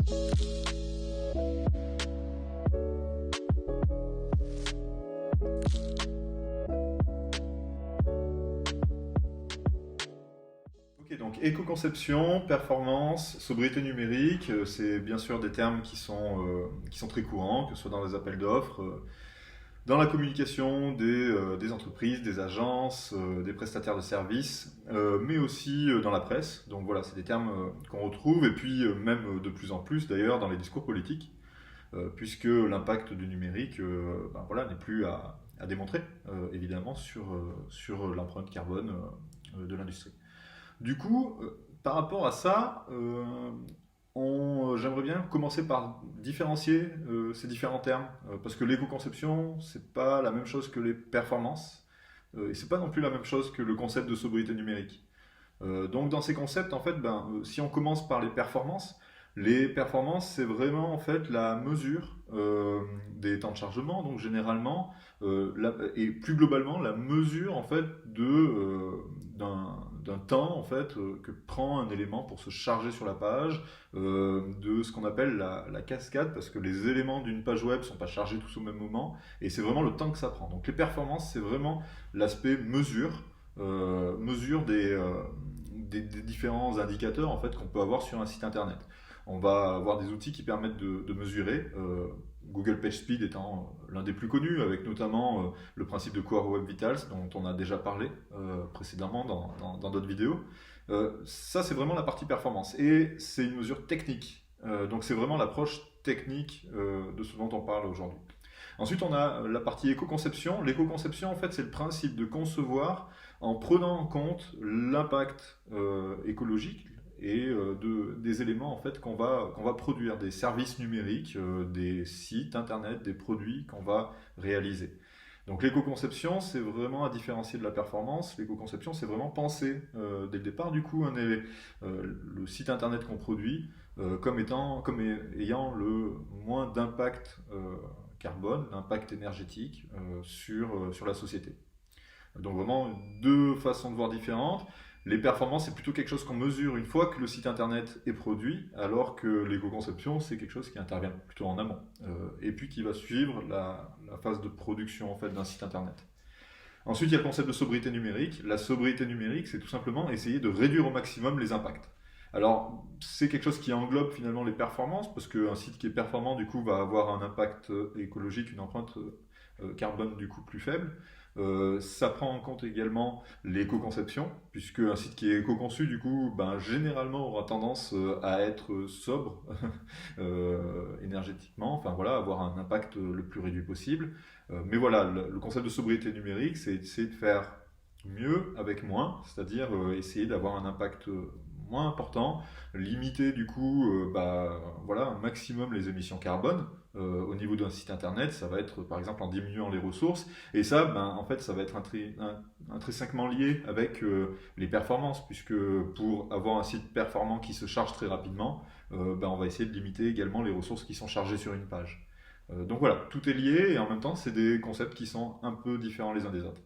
Ok, donc éco-conception, performance, sobriété numérique, c'est bien sûr des termes qui sont très courants, que ce soit dans les appels d'offres, dans la communication des entreprises, des agences, des prestataires de services, mais aussi dans la presse. Donc voilà, c'est des termes qu'on retrouve, et puis même de plus en plus d'ailleurs dans les discours politiques, puisque l'impact du numérique ben voilà, n'est plus à démontrer, évidemment, sur l'empreinte carbone de l'industrie. Du coup, par rapport à ça, j'aimerais bien commencer par différencier ces différents termes, parce que l'éco-conception, c'est pas la même chose que les performances, et c'est pas non plus la même chose que le concept de sobriété numérique. Donc dans ces concepts, en fait, si on commence par les performances, c'est vraiment en fait la mesure des temps de chargement, donc généralement, et plus globalement la mesure en fait d'un temps en fait que prend un élément pour se charger sur la page, de ce qu'on appelle la cascade, parce que les éléments d'une page web sont pas chargés tous au même moment, et c'est vraiment le temps que ça prend. Donc les performances, c'est vraiment l'aspect mesure des différents indicateurs en fait qu'on peut avoir sur un site internet. On va avoir des outils qui permettent de mesurer, Google PageSpeed étant l'un des plus connus, avec notamment le principe de Core Web Vitals dont on a déjà parlé précédemment dans d'autres vidéos. Ça, c'est vraiment la partie performance, et c'est une mesure technique. Donc c'est vraiment l'approche technique de ce dont on parle aujourd'hui. Ensuite, on a la partie éco-conception. L'éco-conception, en fait, c'est le principe de concevoir en prenant en compte l'impact écologique et des éléments en fait qu'on va produire, des services numériques, des sites internet, des produits qu'on va réaliser. Donc l'éco-conception, c'est vraiment à différencier de la performance. L'éco-conception, c'est vraiment penser dès le départ du coup le site internet qu'on produit ayant le moins d'impact carbone, d'impact énergétique sur la société. Donc vraiment deux façons de voir différentes. Les performances, c'est plutôt quelque chose qu'on mesure une fois que le site internet est produit, alors que l'éco-conception, c'est quelque chose qui intervient plutôt en amont, et puis qui va suivre la phase de production en fait, d'un site internet. Ensuite, il y a le concept de sobriété numérique. La sobriété numérique, c'est tout simplement essayer de réduire au maximum les impacts. Alors, c'est quelque chose qui englobe finalement les performances, parce qu'un site qui est performant, du coup, va avoir un impact écologique, une empreinte carbone, du coup, plus faible. Ça prend en compte également l'éco-conception, puisque un site qui est éco-conçu, du coup, généralement aura tendance à être sobre énergétiquement, enfin voilà, avoir un impact le plus réduit possible. Mais voilà, le concept de sobriété numérique, c'est essayer de faire mieux avec moins, c'est-à-dire essayer d'avoir un impact moins important, limiter du coup voilà, un maximum les émissions carbone. Au niveau d'un site internet, ça va être par exemple en diminuant les ressources, et ça, en fait, ça va être intrinsèquement lié avec les performances, puisque pour avoir un site performant qui se charge très rapidement, on va essayer de limiter également les ressources qui sont chargées sur une page. Donc voilà, tout est lié, et en même temps, c'est des concepts qui sont un peu différents les uns des autres.